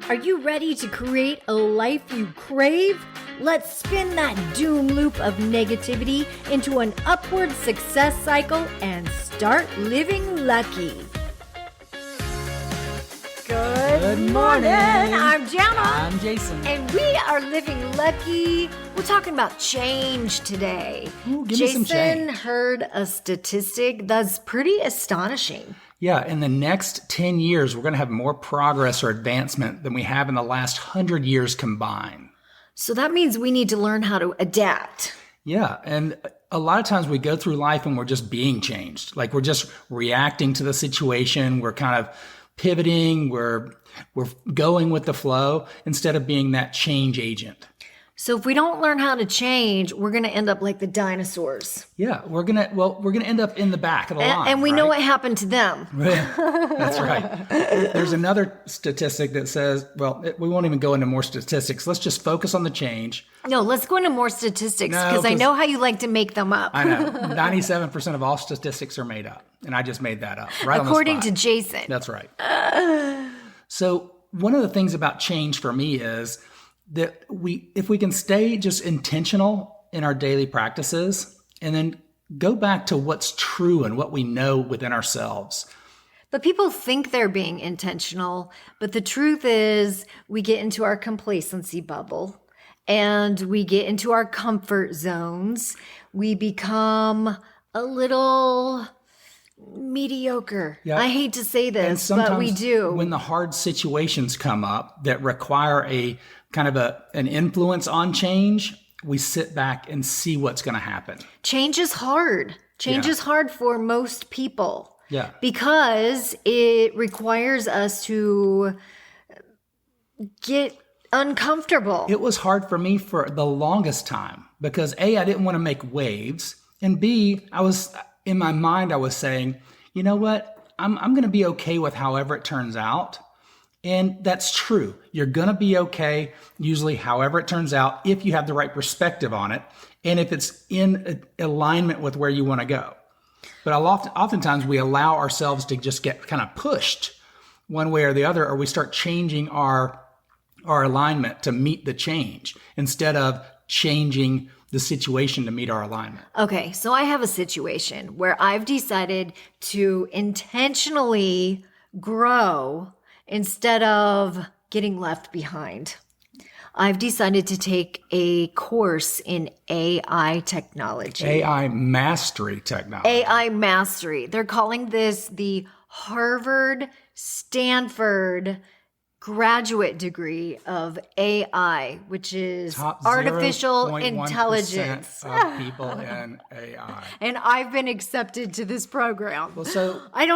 Are you ready to create a life you crave? Let's spin that doom loop of negativity into an upward success cycle and start living lucky. Good morning. I'm Jana. I'm Jason. And we are living lucky. We're talking about change today. Ooh, give me some Jason change. heard a statistic that's pretty astonishing. Yeah, in the next 10 years, we're going to have more progress or advancement than we have in the last 100 years combined. So that means we need to learn how to adapt. Yeah, and a lot of times we go through life and we're just being changed. Like we're just reacting to the situation. We're kind of pivoting. We're going with the flow instead of being that change agent. So if we don't learn how to change, we're going to end up like the dinosaurs. Yeah, we're gonna end up in the back of the line. And we right? know what happened to them. That's right. There's another statistic that says, we won't even go into more statistics. Let's just focus on the change. No, let's go into more statistics No, because I 'cause- know how you like to make them up. I know. 97% of all statistics are made up. And I just made that up. Right According on the to spot. Jason. That's right. So one of the things about change for me is that if we can stay just intentional in our daily practices and then go back to what's true and what we know within ourselves. But people think they're being intentional. But the truth is we get into our complacency bubble and we get into our comfort zones. We become a little mediocre. Yeah. I hate to say And this, sometimes but we do. when the hard situations come up that require a kind of an influence on change, we sit back and see what's going to happen. Change is hard. Change Yeah. is hard for most people. Yeah. Because it requires us to get uncomfortable. It was hard for me for the longest time because A, I didn't want to make waves, and B, in my mind I was saying, you know what? I'm going to be okay with however it turns out. And that's true. You're going to be okay, usually however it turns out, if you have the right perspective on it and if it's in alignment with where you want to go. But oftentimes we allow ourselves to just get kind of pushed one way or the other, or we start changing our alignment to meet the change instead of changing the situation to meet our alignment. Okay, so I have a situation where I've decided to intentionally grow instead of getting left behind. I've decided to take a course in AI technology. AI mastery technology. AI mastery. They're calling this the Harvard Stanford graduate degree of AI, which is Top artificial 0.1% intelligence. of people in AI. And I've been accepted to this program. Well, so I've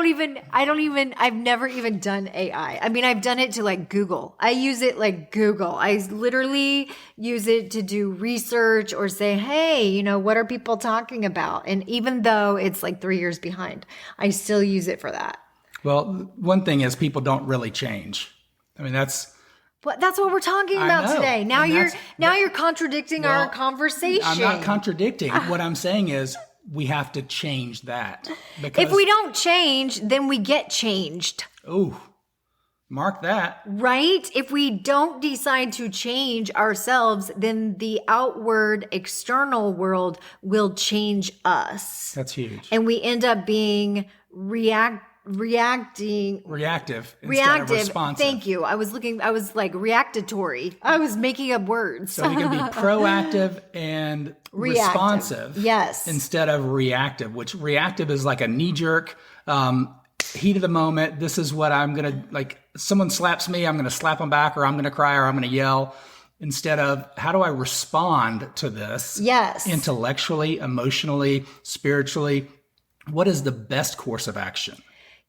never even done AI. I mean, I've done it to like Google. I use it like Google. I literally use it to do research or say, hey, what are people talking about? And even though it's like 3 years behind, I still use it for that. well, one thing is people don't really change. I mean, that's But that's what we're talking I about know. today. Now And you're contradicting our well, conversation. I'm not contradicting. What I'm saying is we have to change that. Because, If we don't change, then we get changed. mark that. Right? If we don't decide to change ourselves, then the outward external world will change us. That's huge. And we end up being reactive instead of responsive. Thank you. I was like reactatory. I was making up words. So we can be proactive and Reactive. responsive. Yes. Instead of reactive, which reactive is like a knee-jerk, heat of the moment. This is what I'm going to, like, someone slaps me, I'm going to slap them back, or I'm going to cry, or I'm going to yell. Instead of, how do I respond to this? Yes. Intellectually, emotionally, spiritually. What is the best course of action?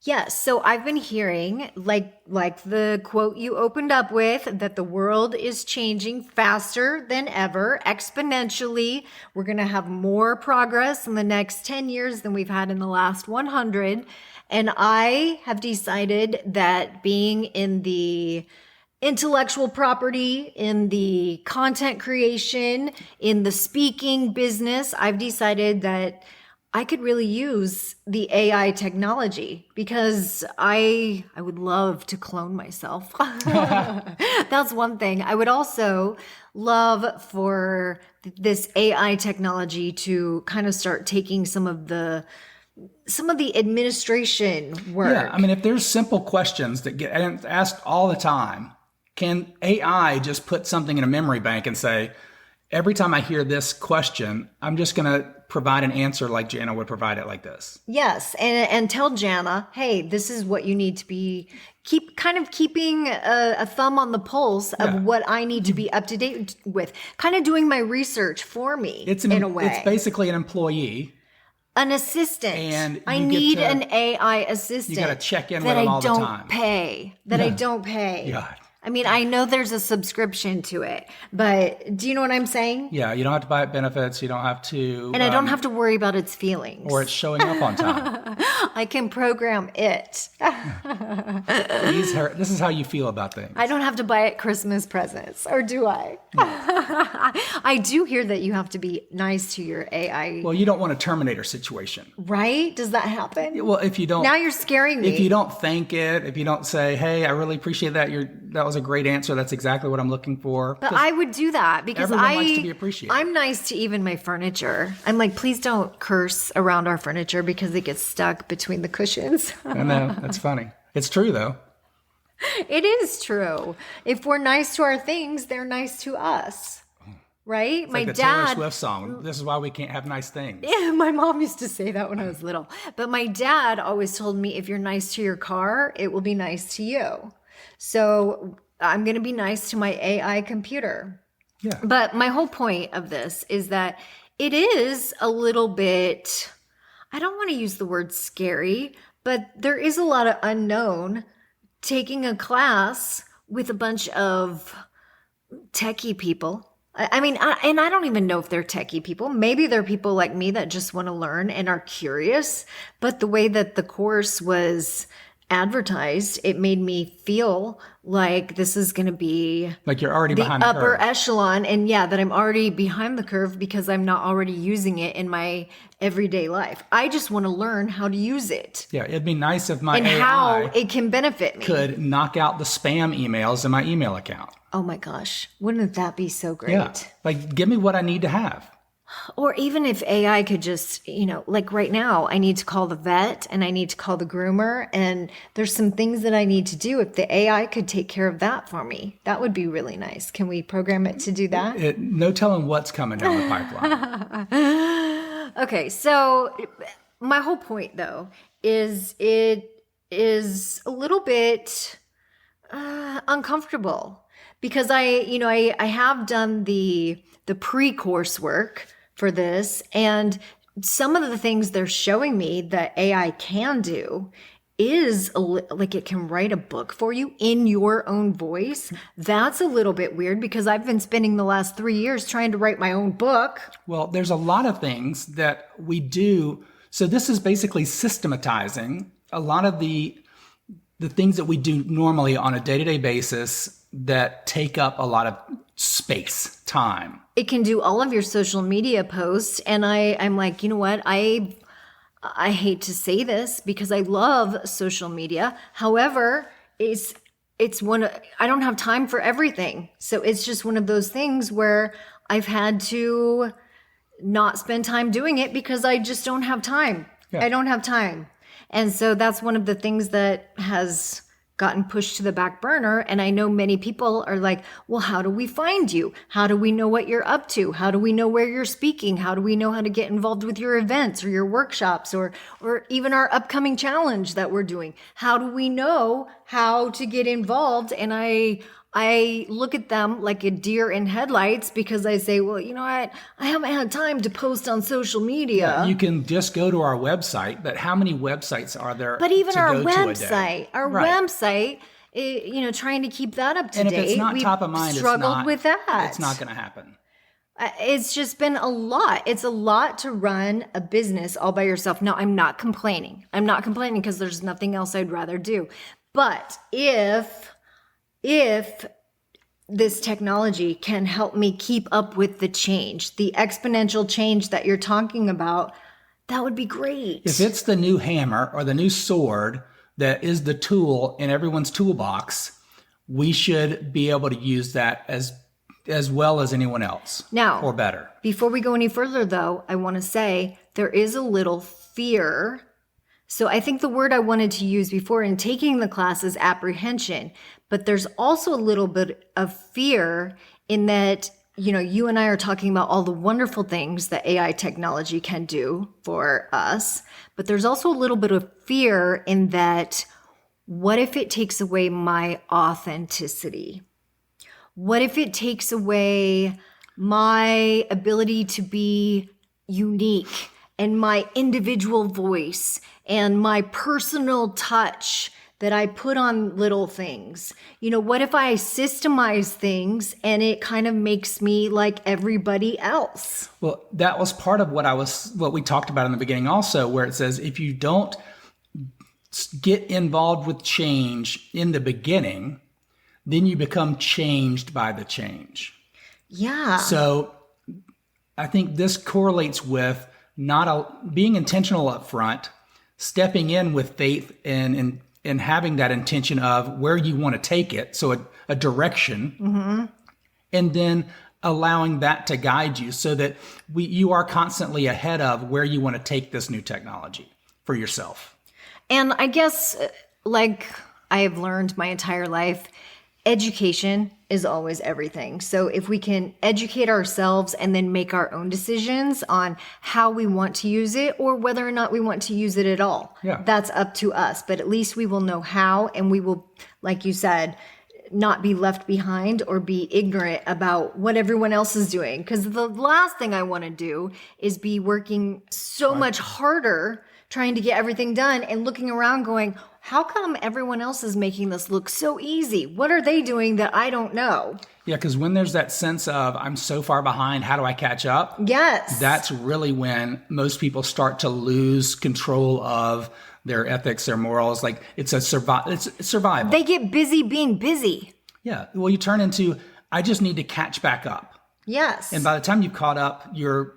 Yes. So I've been hearing, like the quote you opened up with, that the world is changing faster than ever, exponentially. We're going to have more progress in the next 10 years than we've had in the last 100. And I have decided that being in the intellectual property, in the content creation, in the speaking business, I've decided that I could really use the AI technology because I would love to clone myself. That's one thing. I would also love for this AI technology to kind of start taking some of the administration work. Yeah, I mean, if there's simple questions that get asked all the time, can AI just put something in a memory bank and say, every time I hear this question, I'm just going to provide an answer like Jana would provide it like this? Yes, and tell Jana, hey, this is what you need to be keeping a thumb on the pulse of what I need to be up to date with, kind of doing my research for me. In a way, it's basically an employee. An assistant. And I need an AI assistant. You got to check in with them all the time. That I don't pay. God. I mean, I know there's a subscription to it, but do you know what I'm saying? Yeah, you don't have to buy it benefits. You don't have to. And I don't have to worry about its feelings. Or it's showing up on time. I can program it. This is how you feel about things. I don't have to buy it Christmas presents, or do I? No. I do hear that you have to be nice to your AI. Well, you don't want a Terminator situation. Right? Does that happen? Well, if you don't. Now you're scaring me. If you don't thank it, if you don't say, hey, I really appreciate that. That was a great answer. That's exactly what I'm looking for. But I would do that because everyone likes to be appreciated. I'm nice to even my furniture. I'm like, please don't curse around our furniture because it gets stuck between the cushions. I know. That's funny. It's true, though. It is true. If we're nice to our things, they're nice to us. Right? It's like the Taylor Swift song. This is why we can't have nice things. Yeah, my mom used to say that when I was little. But my dad always told me, if you're nice to your car, it will be nice to you. So I'm going to be nice to my AI computer. Yeah. But my whole point of this is that it is a little bit, I don't want to use the word scary, but there is a lot of unknown taking a class with a bunch of techie people. I mean, and I don't even know if they're techie people. Maybe they're people like me that just want to learn and are curious. But the way that the course was advertised, it made me feel like this is going to be like you're already behind the the upper curve. echelon, and that I'm already behind the curve because I'm not already using it in my everyday life. I just want to learn how to use it. Yeah, it'd be nice if my and AI how it can benefit me. could knock out the spam emails in my email account. Oh my gosh, wouldn't that be so great? Yeah, like give me what I need to have. Or even if AI could just, like right now, I need to call the vet and I need to call the groomer, and there's some things that I need to do. If the AI could take care of that for me, that would be really nice. Can we program it to do that? No telling what's coming down the pipeline. Okay, so my whole point though is it is a little bit uncomfortable because I have done the pre-course work for this, and some of the things they're showing me that AI can do is like it can write a book for you in your own voice. That's a little bit weird because I've been spending the last 3 years trying to write my own book. Well, there's a lot of things that we do. So this is basically systematizing a lot of the things that we do normally on a day-to-day basis that take up a lot of space, time. It can do all of your social media posts. And I'm like, you know what? I hate to say this because I love social media. However, it's I don't have time for everything. So it's just one of those things where I've had to not spend time doing it because I just don't have time. Yeah. I don't have time. And so that's one of the things that has gotten pushed to the back burner. And I know many people are like, well, how do we find you? How do we know what you're up to? How do we know where you're speaking? How do we know how to get involved with your events or your workshops or even our upcoming challenge that we're doing? How do we know how to get involved? And I look at them like a deer in headlights because I say, well, you know what? I haven't had time to post on social media. You can just go to our website, but how many websites are there? But even to our go to a day? website, trying to keep that up to And date. if it's not we've top of mind, struggled with that. It's not going to happen. It's just been a lot. It's a lot to run a business all by yourself. Now, I'm not complaining. Because there's nothing else I'd rather do. But if this technology can help me keep up with the change, the exponential change that you're talking about, That would be great. If it's the new hammer or the new sword that is the tool in everyone's toolbox, we should be able to use that as well as anyone else. Now, or better. Before we go any further, though, I want to say there is a little fear. So I think the word I wanted to use before in taking the class is apprehension, but there's also a little bit of fear in that, you and I are talking about all the wonderful things that AI technology can do for us, but there's also a little bit of fear in that, what if it takes away my authenticity? What if it takes away my ability to be unique and my individual voice and my personal touch that I put on little things? What if I systemize things and it kind of makes me like everybody else? Well, that was part of what we talked about in the beginning also, where it says if you don't get involved with change in the beginning, then you become changed by the change. Yeah. So I think this correlates with being intentional up front, stepping in with faith and having that intention of where you want to take it. So a direction, and then allowing that to guide you so that you are constantly ahead of where you want to take this new technology for yourself. And I guess, like I have learned my entire life, education is always everything. So if we can educate ourselves and then make our own decisions on how we want to use it or whether or not we want to use it at all, that's up to us. But at least we will know how, and we will, like you said, not be left behind or be ignorant about what everyone else is doing. Because the last thing I want to do is be working so much harder trying to get everything done and looking around going, how come everyone else is making this look so easy? What are they doing that I don't know? Yeah, because when there's that sense of I'm so far behind, how do I catch up? Yes. That's really when most people start to lose control of their ethics, their morals. Like it's survival. They get busy being busy. Yeah. Well, you turn into, I just need to catch back up. Yes. And by the time you've caught up,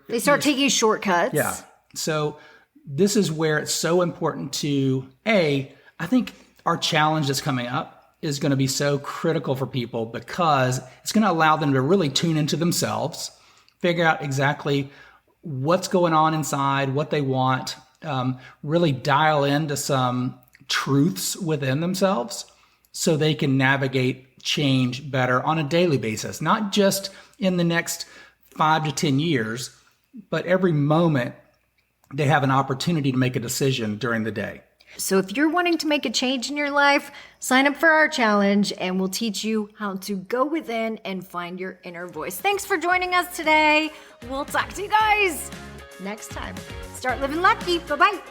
they start taking shortcuts. Yeah. So this is where it's so important to, I think our challenge that's coming up is going to be so critical for people because it's going to allow them to really tune into themselves, figure out exactly what's going on inside, what they want, really dial into some truths within themselves so they can navigate change better on a daily basis, not just in the next 5 to 10 years, but every moment they have an opportunity to make a decision during the day. So if you're wanting to make a change in your life, sign up for our challenge and we'll teach you how to go within and find your inner voice. Thanks for joining us today. We'll talk to you guys next time. Start living lucky. Bye-bye.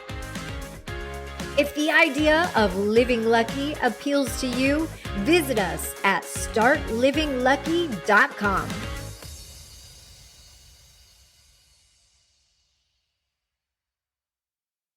If the idea of living lucky appeals to you, visit us at startlivinglucky.com.